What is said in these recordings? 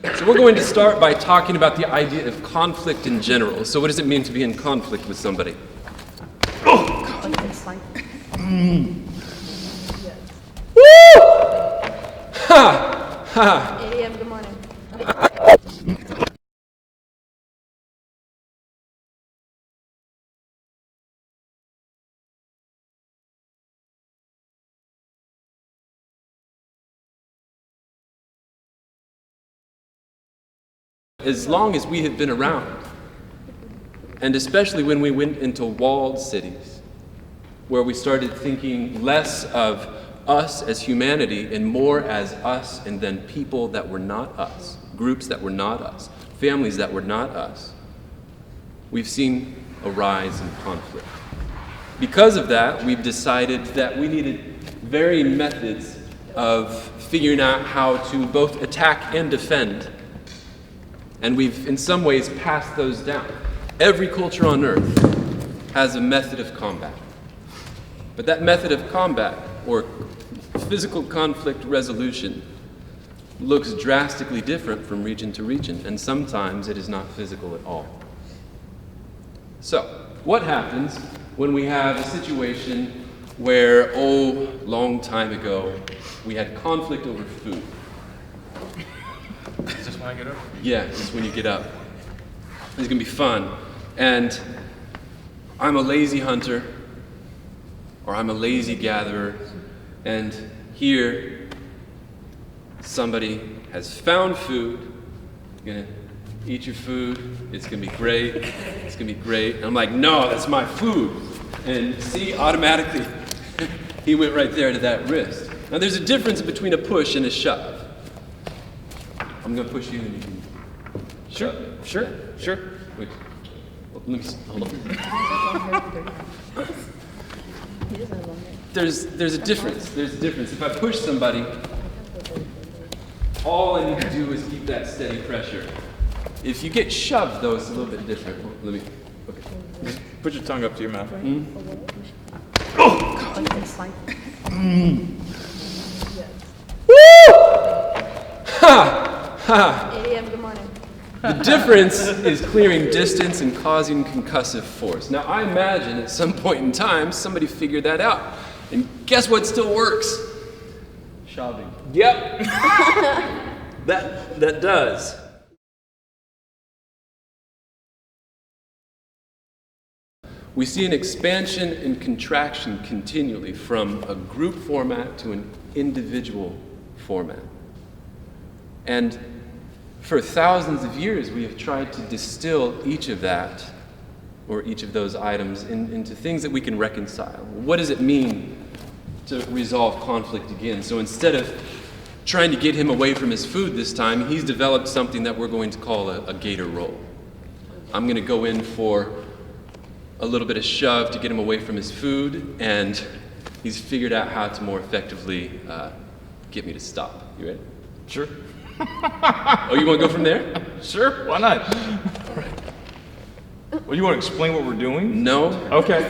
So we're going to start by talking about the idea of conflict in general. So what does it mean to be in conflict with somebody? Ha! Ha! 8 a.m. Good morning. As long as we have been around, and especially when we went into walled cities, where we started thinking less of us as humanity and more as us and then people that were not us, groups that were not us, families that were not us, we've seen a rise in conflict. Because of that, we've decided that we needed varying methods of figuring out how to both attack and defend. And we've, in some ways, passed those down. Every culture on earth has a method of combat. But that method of combat, or physical conflict resolution, looks drastically different from region to region, and sometimes it is not physical at all. So, what happens when we have a situation where, long time ago, we had conflict over food? Is this when I get up? Yeah, just when you get up. It's gonna be fun. And I'm a lazy hunter, or I'm a lazy gatherer, and here somebody has found food. You're gonna eat your food, it's gonna be great, it's gonna be great. And I'm like, no, that's my food. And see, automatically, he went right there to that wrist. Now there's a difference between a push and a shove. I'm gonna push you and you can. Sure. Wait. Let me see. Hold on. There's a difference. There's a difference. If I push somebody, all I need to do is keep that steady pressure. If you get shoved, though, it's a little bit different. Let me. Okay. Just put your tongue up to your mouth. Ha! 8 a.m. Good morning. The difference is clearing distance and causing concussive force. Now, I imagine at some point in time, somebody figured that out. And guess what still works? Shoving. Yep. That does. We see an expansion and contraction continually from a group format to an individual format. And for thousands of years, we have tried to distill each of that, or each of those items, into things that we can reconcile. What does it mean to resolve conflict again? So instead of trying to get him away from his food this time, he's developed something that we're going to call a gator roll. I'm going to go in for a little bit of shove to get him away from his food, and he's figured out how to more effectively get me to stop. You ready? Sure. Oh, you want to go from there? Sure, why not? All right. Well, you want to explain what we're doing? No. Okay.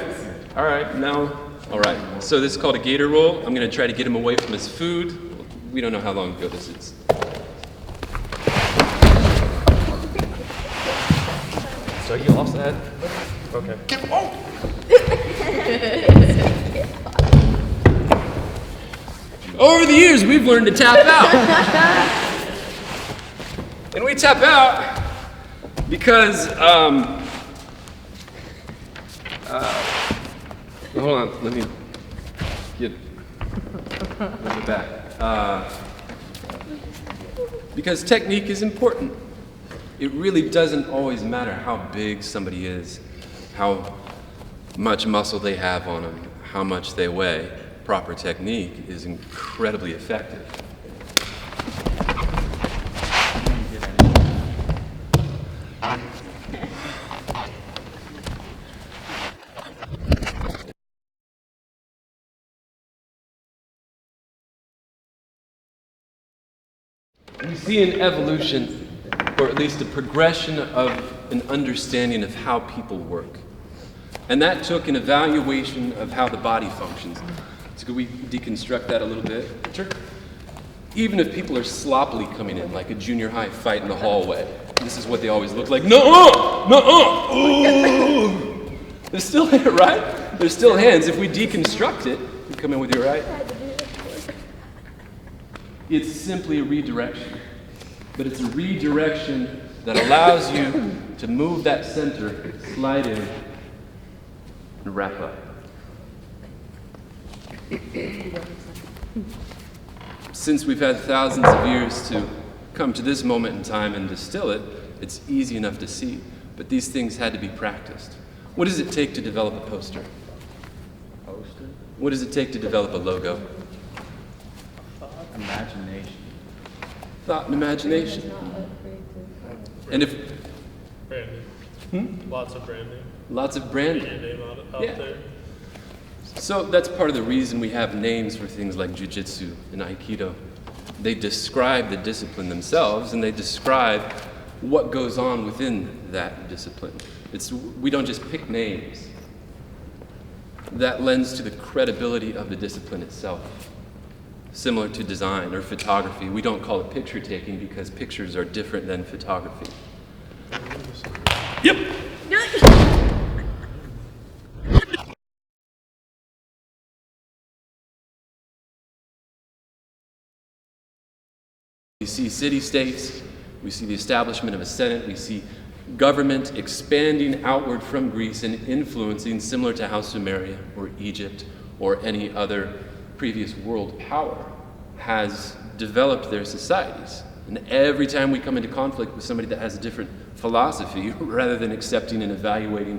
All right. No. All right. So this is called a gator roll. I'm going to try to get him away from his food. We don't know how long ago this is. So you lost that? Okay. Over the years, we've learned to tap out. And we tap out because, hold on, let me get it back. Because technique is important. It really doesn't always matter how big somebody is, how much muscle they have on them, how much they weigh. Proper technique is incredibly effective. We see an evolution, or at least a progression of an understanding of how people work. And that took an evaluation of how the body functions. So could we deconstruct that a little bit? Sure. Even if people are sloppily coming in, like a junior high fight in the hallway, this is what they always look like. No, no, they're still there, right? They're still hands. If we deconstruct it, you come in with your right. It's simply a redirection, but it's a redirection that allows you to move that center, slide in, and wrap up. Since we've had thousands of years to come to this moment in time and distill it, it's easy enough to see, but these things had to be practiced. What does it take to develop a poster? Poster? What does it take to develop a logo? Imagination. Thought and imagination. And if Branding. Lots of branding. lots of Get branding. your name out Yeah. there. So that's part of the reason we have names for things like jiu-jitsu and aikido. They describe the discipline themselves, and they describe what goes on within that discipline. We don't just pick names. That lends to the credibility of the discipline itself. Similar to design or photography, we don't call it picture taking because pictures are different than photography. Yep. We see city-states, we see the establishment of a Senate, we see government expanding outward from Greece and influencing, similar to how Sumeria or Egypt or any other previous world power has developed their societies. And every time we come into conflict with somebody that has a different philosophy, rather than accepting and evaluating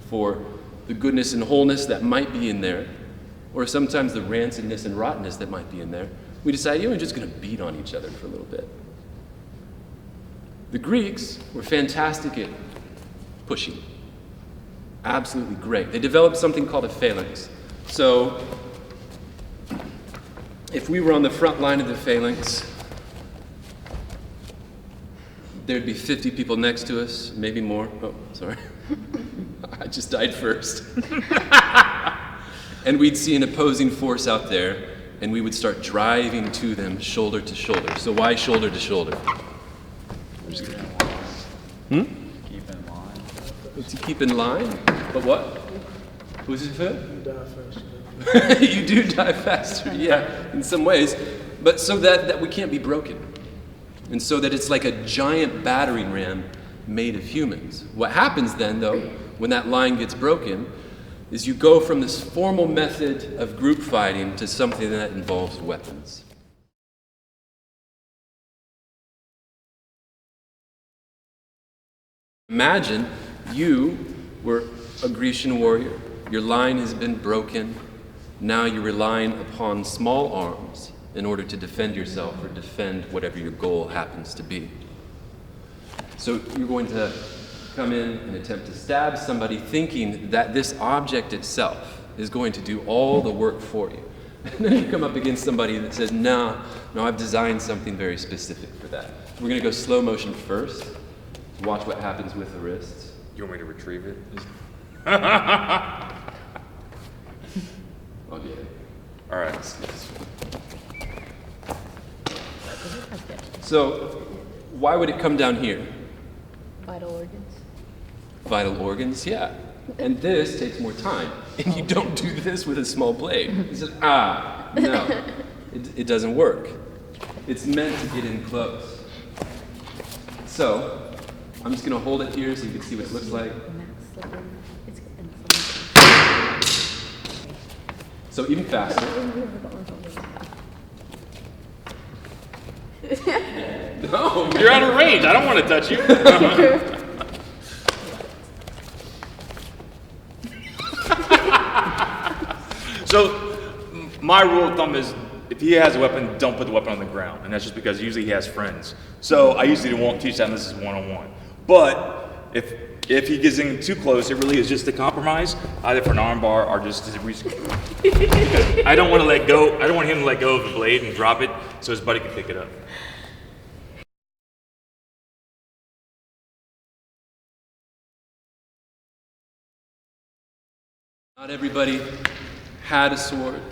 for the goodness and wholeness that might be in there, or sometimes the rancidness and rottenness that might be in there, we decide, we're just going to beat on each other for a little bit. The Greeks were fantastic at pushing. Absolutely great. They developed something called a phalanx. So, if we were on the front line of the phalanx, there'd be 50 people next to us, maybe more. Oh, sorry. I just died first. And we'd see an opposing force out there, and we would start driving to them shoulder to shoulder. So why shoulder to shoulder? Keep in line. To keep in line? But what? Who's it for? You die first. You do die faster, yeah, in some ways. But so that we can't be broken. And so that it's like a giant battering ram made of humans. What happens then, though, when that line gets broken, is you go from this formal method of group fighting to something that involves weapons. Imagine you were a Grecian warrior. Your line has been broken. Now you're relying upon small arms in order to defend yourself or defend whatever your goal happens to be. So you're going to come in and attempt to stab somebody thinking that this object itself is going to do all the work for you. And then you come up against somebody that says, no, I've designed something very specific for that. We're going to go slow motion first. Watch what happens with the wrists. You want me to retrieve it? Oh, yeah. All right. So, why would it come down here? Vital organs. Vital organs, yeah. And this takes more time. And you don't do this with a small blade. It says, no. It doesn't work. It's meant to get in close. So, I'm just going to hold it here so you can see what it looks like. So even faster. No, You're out of range. I don't want to touch you. So, my rule of thumb is if he has a weapon, don't put the weapon on the ground. And that's just because usually he has friends. So, I usually won't teach that unless it's one-on-one. But if he gets in too close, it really is just a compromise, either for an armbar or just to reach. I don't want to let go. I don't want him to let go of the blade and drop it so his buddy can pick it up. Not everybody had a sword.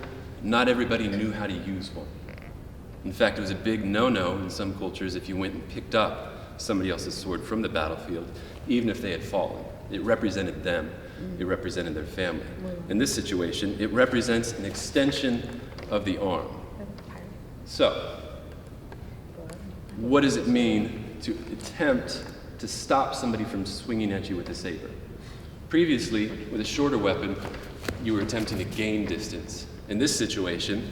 Not everybody knew how to use one. In fact, it was a big no-no in some cultures if you went and picked up somebody else's sword from the battlefield, even if they had fallen. It represented them. It represented their family. In this situation, it represents an extension of the arm. So, what does it mean to attempt to stop somebody from swinging at you with a saber? Previously, with a shorter weapon, you were attempting to gain distance. In this situation,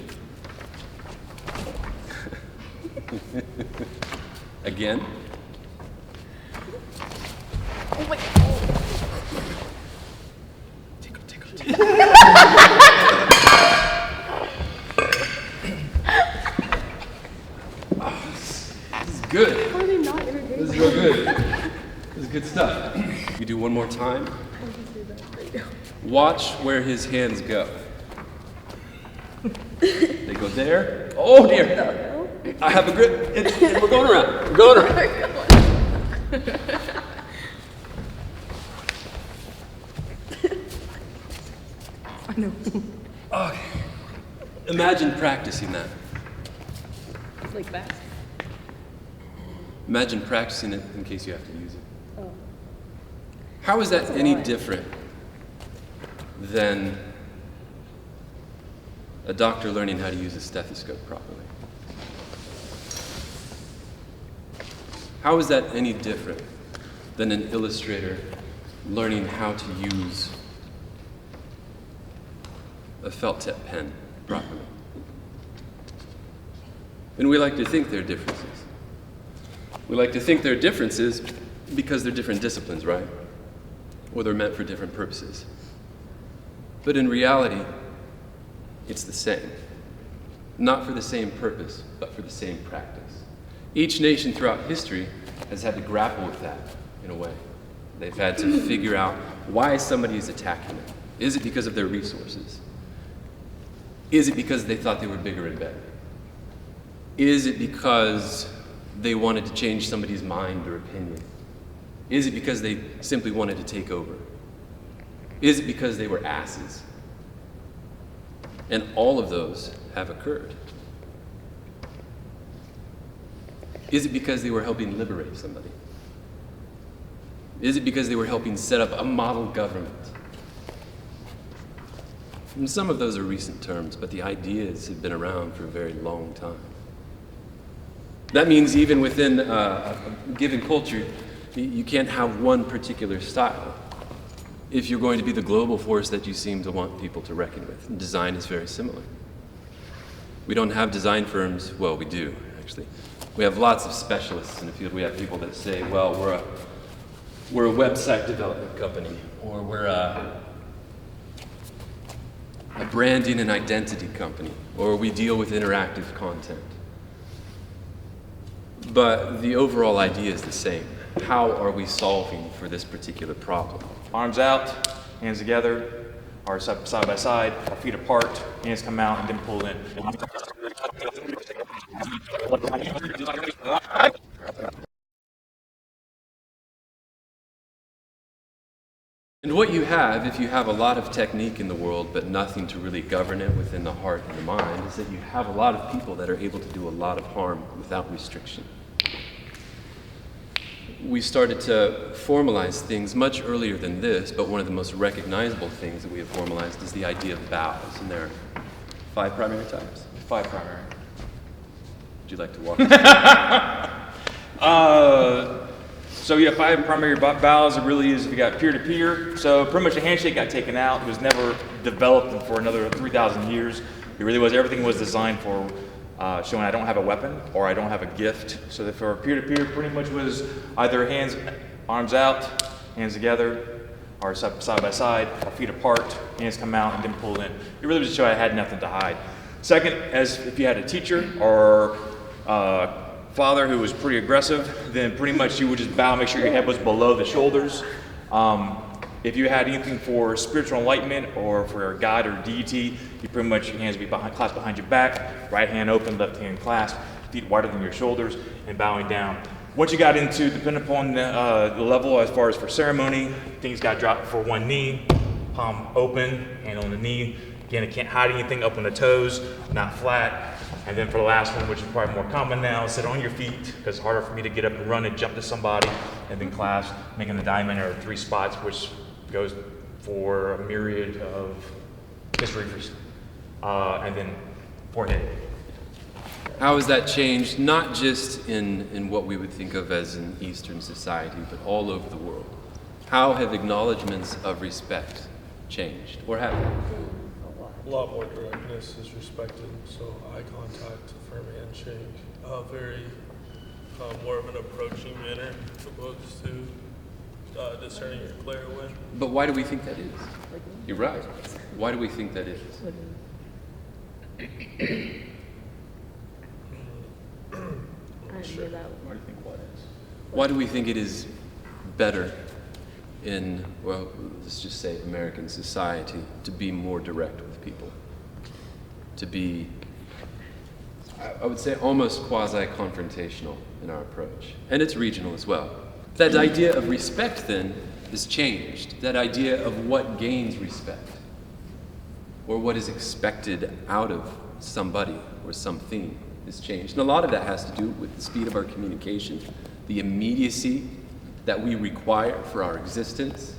again, this is good. Are they not entertaining? This is real good. This is good stuff. You do one more time. Watch where his hands go. They go there. Oh dear. I have a grip. We're going around. We're going around. I know. Okay. Imagine practicing that. Like that. Imagine practicing it in case you have to use it. Oh. How is that any different than a doctor learning how to use a stethoscope properly? How is that any different than an illustrator learning how to use a felt tip pen properly? And we like to think there are differences. We like to think there are differences because they're different disciplines, right? Or they're meant for different purposes. But in reality, it's the same. Not for the same purpose, but for the same practice. Each nation throughout history has had to grapple with that in a way. They've had to figure out why somebody is attacking them. Is it because of their resources? Is it because they thought they were bigger and better? Is it because they wanted to change somebody's mind or opinion? Is it because they simply wanted to take over? Is it because they were asses? And all of those have occurred. Is it because they were helping liberate somebody? Is it because they were helping set up a model government? And some of those are recent terms, but the ideas have been around for a very long time. That means even within a given culture, you can't have one particular style if you're going to be the global force that you seem to want people to reckon with. And design is very similar. We don't have design firms, well, we do, actually. We have lots of specialists in the field. We have people that say, well, we're a website development company, or we're a branding and identity company, or we deal with interactive content. But the overall idea is the same. How are we solving for this particular problem? Arms out, hands together, or side by side, or feet apart, hands come out and then pull in. And what you have, if you have a lot of technique in the world but nothing to really govern it within the heart and the mind, is that you have a lot of people that are able to do a lot of harm without restriction. We started to formalize things much earlier than this, but one of the most recognizable things that we have formalized is the idea of bows, and there are 5 primary types. 5 primary. Would you like to walk us So yeah, 5 primary bows. It really is, we got peer-to-peer. So pretty much a handshake got taken out. It was never developed for another 3,000 years. It really was, everything was designed for showing I don't have a weapon or I don't have a gift. So that for peer-to-peer pretty much was either hands, arms out, hands together, or side by side, or feet apart, hands come out and then pull in. It really was to show I had nothing to hide. Second, as if you had a teacher or father who was pretty aggressive, then pretty much you would just bow, make sure your head was below the shoulders. If you had anything for spiritual enlightenment or for a God or deity, you pretty much, your hands would be clasped behind your back, right hand open, left hand clasped, feet wider than your shoulders, and bowing down. Once you got into, depending upon the level as far as for ceremony, things got dropped for one knee, palm open, hand on the knee. Again, it can't hide anything up on the toes, not flat. And then for the last one, which is probably more common now, sit on your feet, because it's harder for me to get up and run and jump to somebody. And then clasp, making the diamond, or 3 spots, which goes for a myriad of misreaders. And then forehead. How has that changed, not just in what we would think of as an Eastern society, but all over the world? How have acknowledgments of respect changed, or have they? A lot more directness is respected, so eye contact, firm handshake, very more of an approaching manner opposed to discerning your clear away. But why do we think that is? You're right. Why do we think that is? I hear that. What do you think what is? Why do we think it is better in, well, let's just say American society, to be more direct with people? To be, I would say, almost quasi-confrontational in our approach. And it's regional as well. That idea of respect, then, is changed. That idea of what gains respect, or what is expected out of somebody or something, is changed. And a lot of that has to do with the speed of our communication, the immediacy that we require for our existence.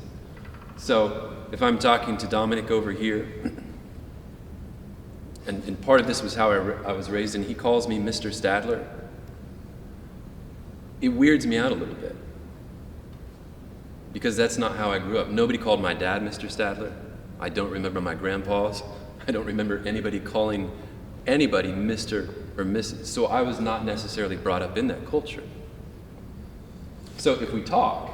So if I'm talking to Dominic over here, and part of this was how I was raised, and he calls me Mr. Stadler, it weirds me out a little bit. Because that's not how I grew up. Nobody called my dad Mr. Stadler. I don't remember my grandpa's. I don't remember anybody calling anybody Mr. or Mrs. So I was not necessarily brought up in that culture. So if we talk,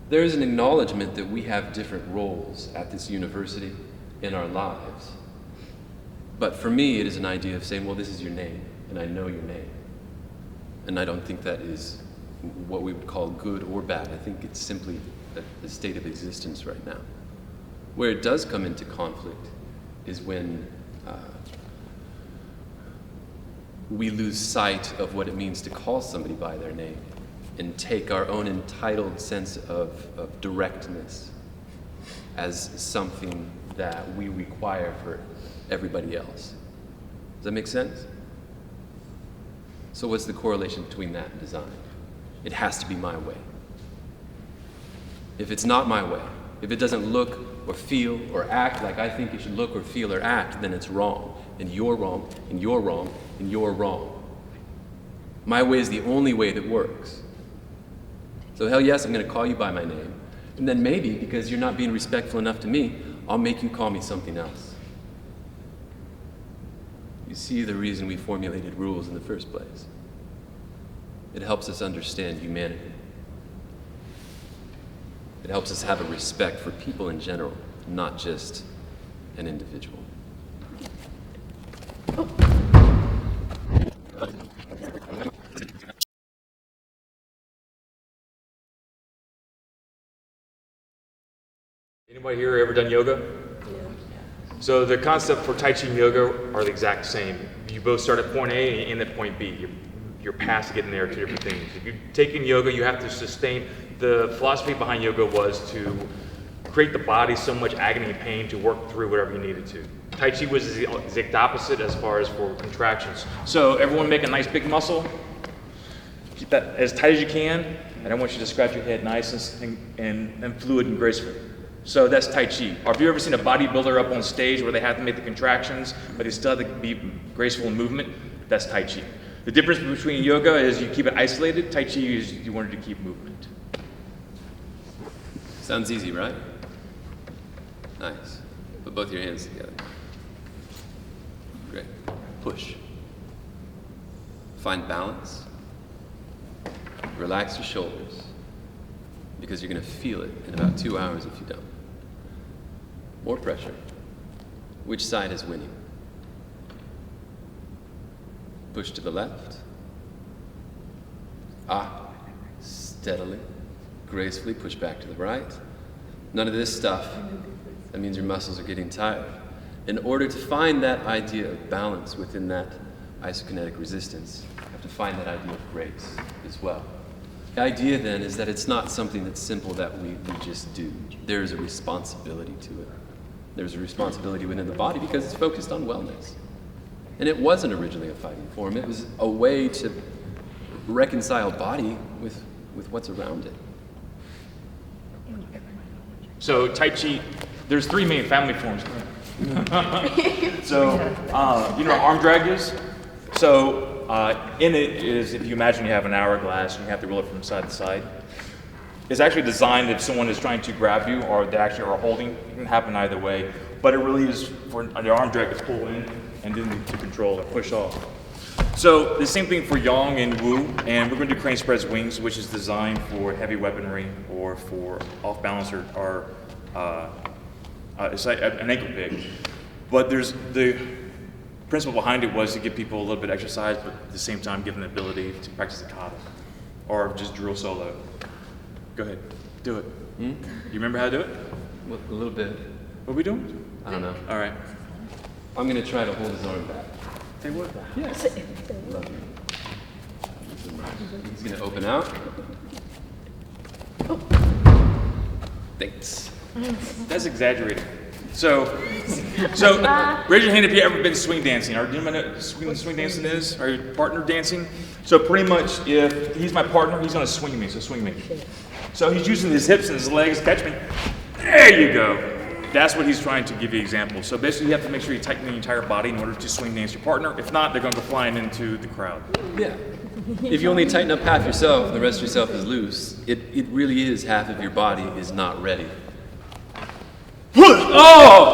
there is an acknowledgement that we have different roles at this university in our lives. But for me, it is an idea of saying, well, this is your name, and I know your name. And I don't think that is what we would call good or bad. I think it's simply a state of existence right now. Where it does come into conflict is when we lose sight of what it means to call somebody by their name and take our own entitled sense of directness as something that we require for everybody else. Does that make sense? So what's the correlation between that and design? It has to be my way. If it's not my way, if it doesn't look or feel or act like I think it should look or feel or act, then it's wrong. And you're wrong, and you're wrong, and you're wrong. My way is the only way that works. So hell yes, I'm going to call you by my name. And then maybe, because you're not being respectful enough to me, I'll make you call me something else. You see the reason we formulated rules in the first place. It helps us understand humanity. It helps us have a respect for people in general, not just an individual. Anybody here ever done yoga? So the concept for Tai Chi and yoga are the exact same. You both start at point A and you end at point B. Your paths to getting there are 2 different things. If you're taking yoga, you have to sustain. The philosophy behind yoga was to create the body so much agony and pain to work through whatever you needed to. Tai Chi was the exact opposite as far as for contractions. So everyone make a nice big muscle. Keep that as tight as you can, and I want you to scratch your head nice and fluid and graceful. So that's Tai Chi. Or have you ever seen a bodybuilder up on stage where they have to make the contractions, but they still have to be graceful in movement? That's Tai Chi. The difference between yoga is you keep it isolated. Tai Chi is you wanted to keep movement. Sounds easy, right? Nice. Put both your hands together. Great. Push. Find balance. Relax your shoulders, because you're going to feel it in about 2 hours if you don't. More pressure. Which side is winning? Push to the left. Steadily, gracefully push back to the right. None of this stuff. That means your muscles are getting tired. In order to find that idea of balance within that isokinetic resistance, you have to find that idea of grace as well. The idea then is that it's not something that's simple that we just do. There is a responsibility to it. There's a responsibility within the body because it's focused on wellness. And it wasn't originally a fighting form. It was a way to reconcile body with what's around it. So Tai Chi, there's 3 main family forms. So, you know what arm drag is? So, in it is, if you imagine you have an hourglass and you have to roll it from side to side. It's actually designed if someone is trying to grab you or they actually are holding. It can happen either way. But it really is for the arm drag to pull in and then to control or push off. So the same thing for Yang and Wu, and we're going to do crane spreads wings, which is designed for heavy weaponry or for off balance or it's like an ankle pick. But there's the principle behind it was to give people a little bit of exercise, but at the same time give them the ability to practice the kata or just drill solo. Go ahead, do it. You remember how to do it? Well, a little bit. What are we doing? I don't know. All right. I'm going to try to hold his arm back. Say what? Yes. He's going to open out. Thanks. That's exaggerated. So raise your hand if you've ever been swing dancing. Or do you know what swing dancing is? Or your partner dancing? So pretty much, if he's my partner, he's gonna swing me. So swing me. So he's using his hips and his legs. Catch me. There you go. That's what he's trying to give you examples. So basically, you have to make sure you tighten your entire body in order to swing dance your partner. If not, they're gonna go flying into the crowd. Yeah. If you only tighten up half yourself and the rest of yourself is loose, it really is half of your body is not ready. Oh!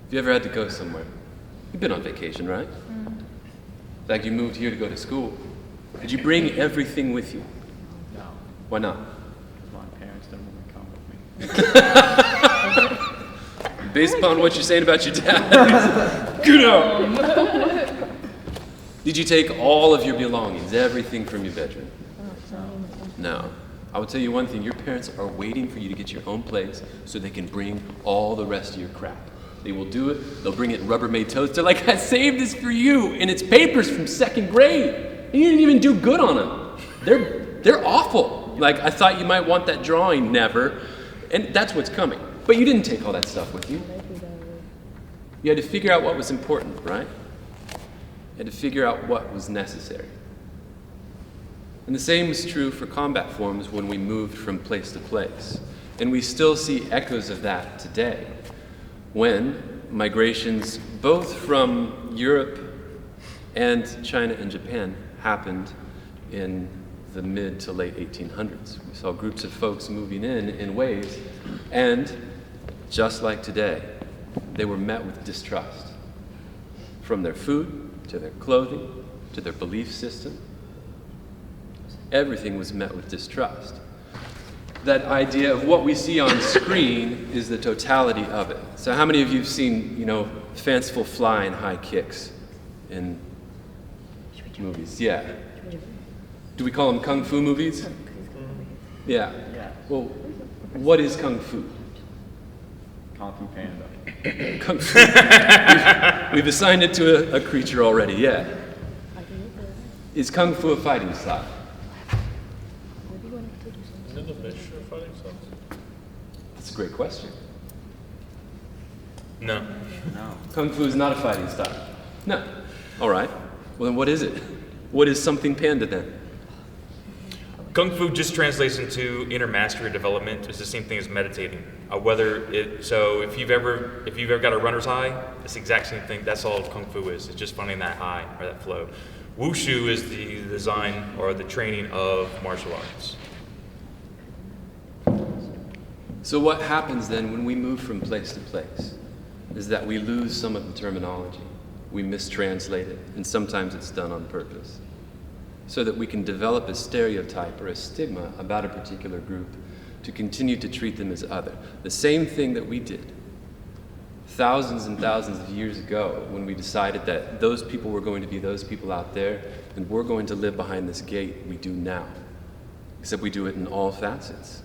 Have you ever had to go somewhere? You've been on vacation, right? In fact, you moved here to go to school. Did you bring everything with you? No, Why not? because my parents didn't want to come with me. Based upon what you're saying about your dad. Get out! Did you take all of your belongings, everything from your bedroom? No. I will tell you one thing, your parents are waiting for you to get your own place so they can bring all the rest of your crap. They will do it, they'll bring it in Rubbermaid totes. They're like, I saved this for you, and it's papers from 2nd grade. And you didn't even do good on them. They're awful. Like, I thought you might want that drawing, never. And that's what's coming. But you didn't take all that stuff with you. You had to figure out what was important, right? You had to figure out what was necessary. And the same is true for combat forms when we moved from place to place. And we still see echoes of that today, when migrations both from Europe and China and Japan happened in the mid to late 1800s. We saw groups of folks moving in waves, and just like today, they were met with distrust. From their food, to their clothing, to their belief system, everything was met with distrust. That idea of what we see on screen is the totality of it. So how many of you have seen, fanciful flying high kicks in movies? Yeah. Do we call them kung fu movies? Yeah. Yeah. Well, what is kung fu? Kung Fu Panda. Kung fu. We've assigned it to a creature already, yeah. Is kung fu a fighting style? Is it a mixture of fighting styles? That's a great question. No. No. Kung fu is not a fighting style. No. All right. Well, then what is it? What is something panda then? Kung Fu just translates into inner mastery development. It's the same thing as meditating. So if you've ever got a runner's high, it's the exact same thing. That's all Kung Fu is. It's just finding that high or that flow. Wushu is the design or the training of martial arts. So what happens then when we move from place to place is that we lose some of the terminology. We mistranslate it, and sometimes it's done on purpose, so that we can develop a stereotype or a stigma about a particular group to continue to treat them as other. The same thing that we did thousands and thousands of years ago when we decided that those people were going to be those people out there and we're going to live behind this gate, we do now. Except we do it in all facets.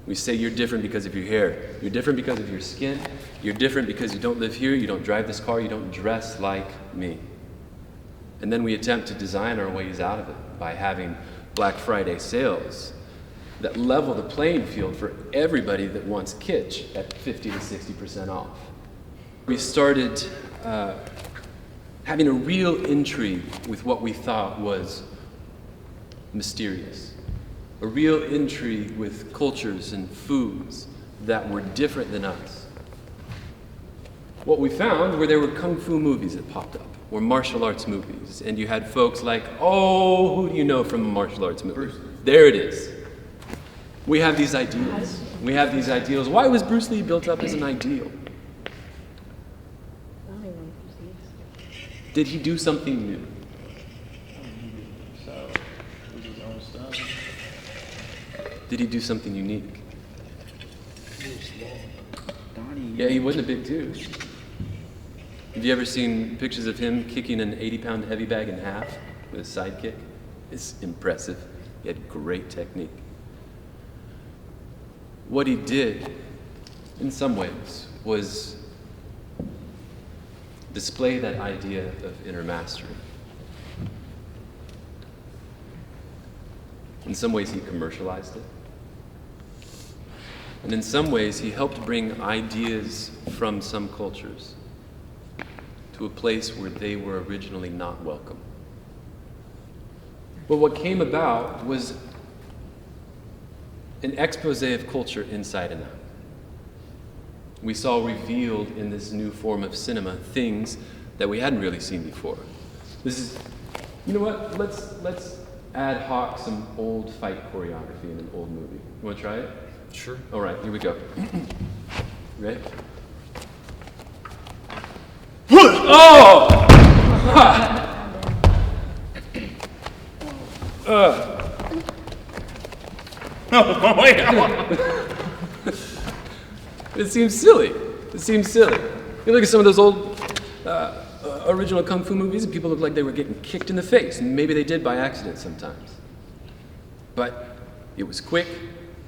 We say you're different because of your hair, you're different because of your skin, you're different because you don't live here, you don't drive this car, you don't dress like me. And then we attempt to design our ways out of it by having Black Friday sales that level the playing field for everybody that wants kitsch at 50 to 60% off. We started having a real intrigue with what we thought was mysterious, a real intrigue with cultures and foods that were different than us. What we found were there were kung fu movies that popped up, or martial arts movies, and you had folks like, oh, who do you know from a martial arts movie? There it is. We have these ideals. We have these ideals. Why was Bruce Lee built up as an ideal? I don't even know who's these. Did he do something new? So, this is his own stuff. Did he do something unique? Donnie. Yeah, he wasn't a big dude. Have you ever seen pictures of him kicking an 80-pound heavy bag in half with a sidekick? It's impressive. He had great technique. What he did, in some ways, was display that idea of inner mastery. In some ways, he commercialized it. And in some ways, he helped bring ideas from some cultures to a place where they were originally not welcome. But what came about was an expose of culture inside and out. We saw revealed in this new form of cinema things that we hadn't really seen before. This is, you know what? Let's ad hoc some old fight choreography in an old movie. You want to try it? Sure. All right, here we go. Ready? Oh! It seems silly. It seems silly. You look at some of those old original kung fu movies, and people look like they were getting kicked in the face, and maybe they did by accident sometimes. But it was quick,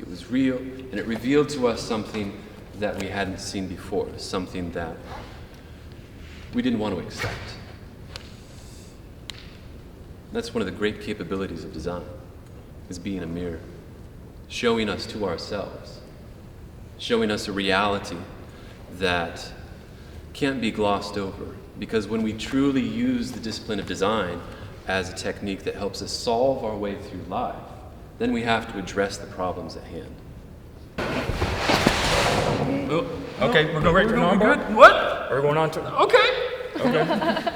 it was real, and it revealed to us something that we hadn't seen before, something that we didn't want to accept. That's one of the great capabilities of design, is being a mirror, showing us to ourselves, showing us a reality that can't be glossed over. Because when we truly use the discipline of design as a technique that helps us solve our way through life, then we have to address the problems at hand. Oh, okay, we're going right to non-board? What? Are we going on to? Okay. Okay.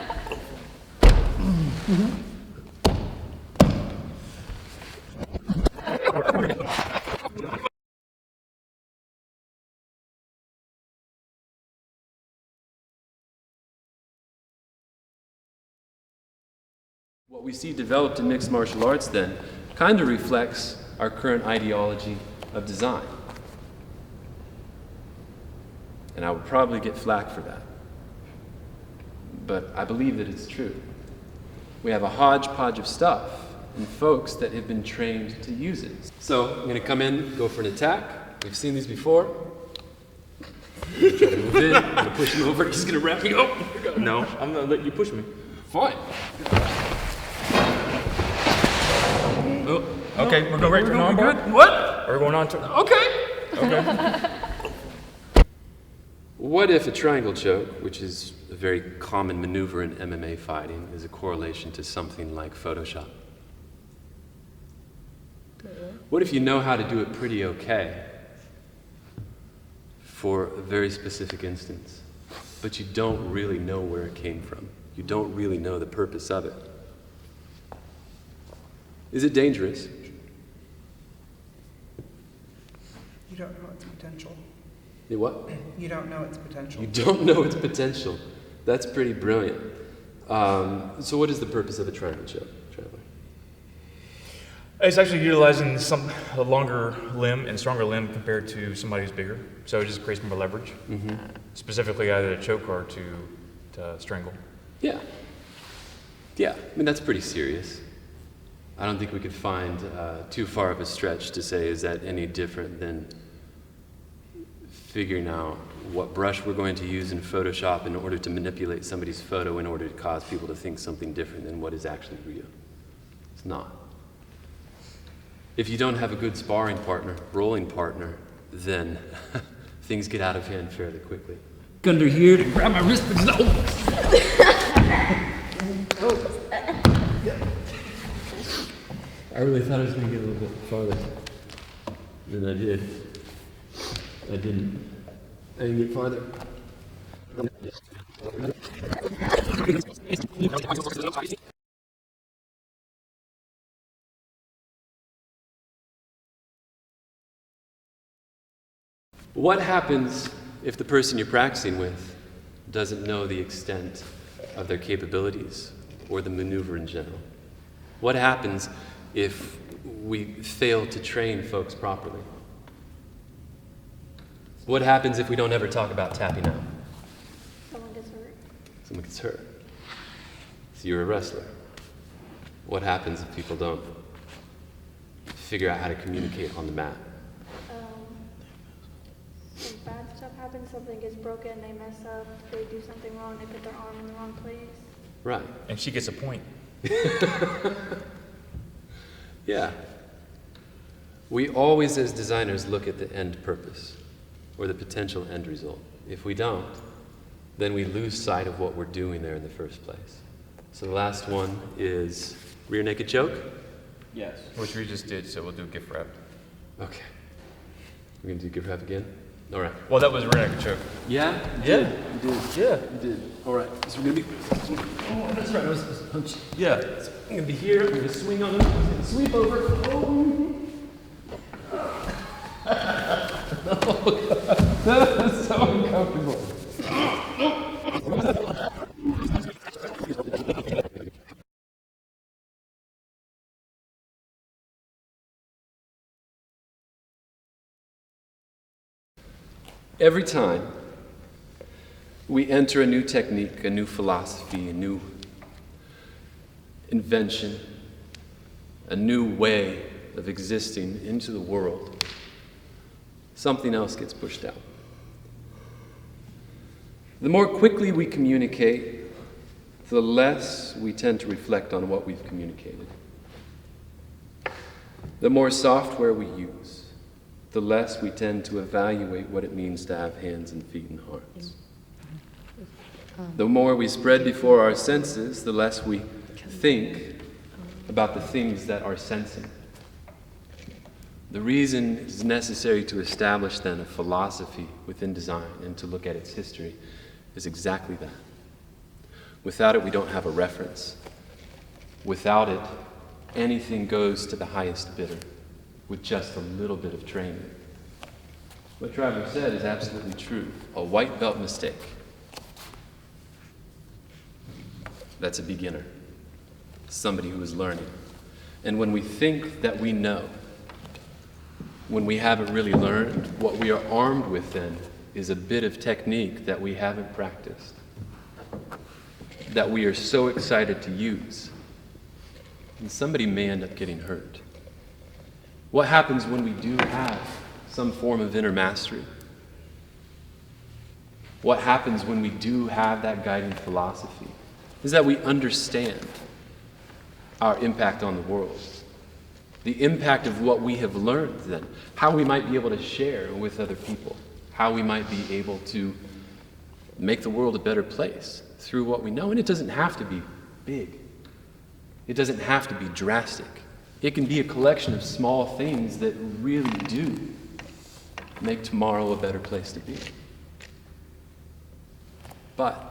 What we see developed in mixed martial arts then kind of reflects our current ideology of design. And I would probably get flack for that. But I believe that it's true. We have a hodgepodge of stuff and folks that have been trained to use it. So I'm going to come in, go for an attack. We've seen these before. I'm going to try to move in. I'm going to push him over. He's going to wrap me up. No, I'm gonna let you push me. Fine. Oh, okay, we're going right to non-board? What? Are we going on to? Okay. Okay. What if a triangle choke, which is a very common maneuver in MMA fighting, is a correlation to something like Photoshop? What if you know how to do it pretty okay for a very specific instance, but you don't really know where it came from? You don't really know the purpose of it. Is it dangerous? You don't know its potential. It what? You don't know its potential. You don't know its potential. That's pretty brilliant. So what is the purpose of a triangle choke, Traveler? It's actually utilizing a longer limb and stronger limb compared to somebody who's bigger. So it just creates more leverage. Mm-hmm. Specifically either to choke or to strangle. Yeah. Yeah, I mean, that's pretty serious. I don't think we could find too far of a stretch to say, is that any different than figuring out what brush we're going to use in Photoshop in order to manipulate somebody's photo in order to cause people to think something different than what is actually real. It's not. If you don't have a good sparring partner, rolling partner, then things get out of hand fairly quickly. Under here to grab my wrist, but no! I really thought I was going to get a little bit farther than I did. I didn't. I didn't get farther. What happens if the person you're practicing with doesn't know the extent of their capabilities or the maneuver in general? What happens if we fail to train folks properly? What happens if we don't ever talk about tapping out? Someone gets hurt. Someone gets hurt. So you're a wrestler. What happens if people don't figure out how to communicate on the mat? Some bad stuff happens, something gets broken, they mess up, they do something wrong, they put their arm in the wrong place. Right. And she gets a point. Yeah. We always, as designers, look at the end purpose or the potential end result. If we don't, then we lose sight of what we're doing there in the first place. So the last one is rear naked choke. Yes. Which we just did, so we'll do gift wrap. Okay. We're gonna do give rap again? All right. Well, that was rear naked choke. Yeah? Yeah. You did. Yeah. You did. All right. So we're gonna be. Oh, that's right. I was punch. Yeah. So I'm gonna be here. I'm gonna swing on him. I'm gonna sweep over. Oh. That's so uncomfortable. Every time we enter a new technique, a new philosophy, a new invention, a new way of existing into the world, something else gets pushed out. The more quickly we communicate, the less we tend to reflect on what we've communicated. The more software we use, the less we tend to evaluate what it means to have hands and feet and hearts. The more we spread before our senses, the less we think about the things that are sensing. The reason it is necessary to establish then a philosophy within design and to look at its history is exactly that. Without it, we don't have a reference. Without it, anything goes to the highest bidder with just a little bit of training. What Trevor said is absolutely true. A white belt mistake. That's a beginner. Somebody who is learning. And when we think that we know, when we haven't really learned, what we are armed with then is a bit of technique that we haven't practiced, that we are so excited to use. And somebody may end up getting hurt. What happens when we do have some form of inner mastery? What happens when we do have that guiding philosophy is that we understand our impact on the world, the impact of what we have learned then, how we might be able to share with other people, how we might be able to make the world a better place through what we know. And it doesn't have to be big. It doesn't have to be drastic. It can be a collection of small things that really do make tomorrow a better place to be. But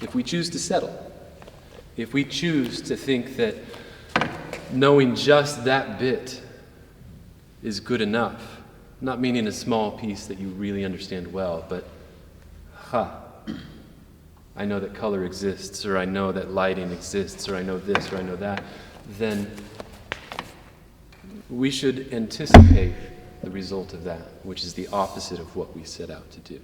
if we choose to settle, if we choose to think that knowing just that bit is good enough, not meaning a small piece that you really understand well, but, I know that color exists, or I know that lighting exists, or I know this, or I know that, then we should anticipate the result of that, which is the opposite of what we set out to do.